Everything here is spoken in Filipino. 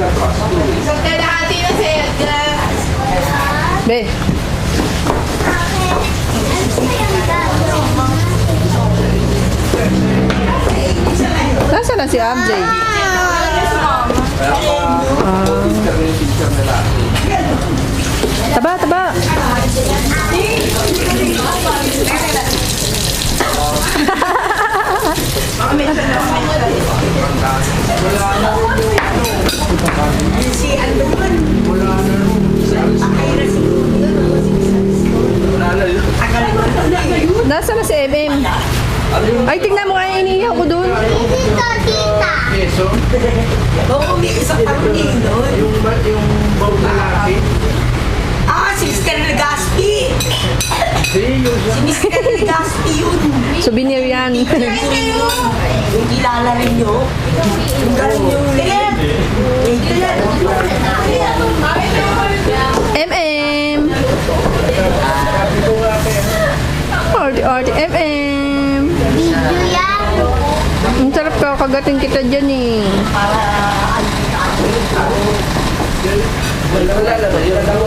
Isang kalahati na sa'yo. Be. Nasaan na si MJ? Taba, taba. Nasaan na si MM? Ay, tingnan mo nga yung iniiyak ko dun. Peso? Oo, may isang karunino. Yung bawang lalaki? Si Mr. Legaspi. Yung Si Mr. Legaspi yun. Souvenir yan. Yung kilala rin nyo. Yung galing yung lip. MM. Arte, MM. Ang sarap ka, kagating kita dyan eh. Wala na, yun ang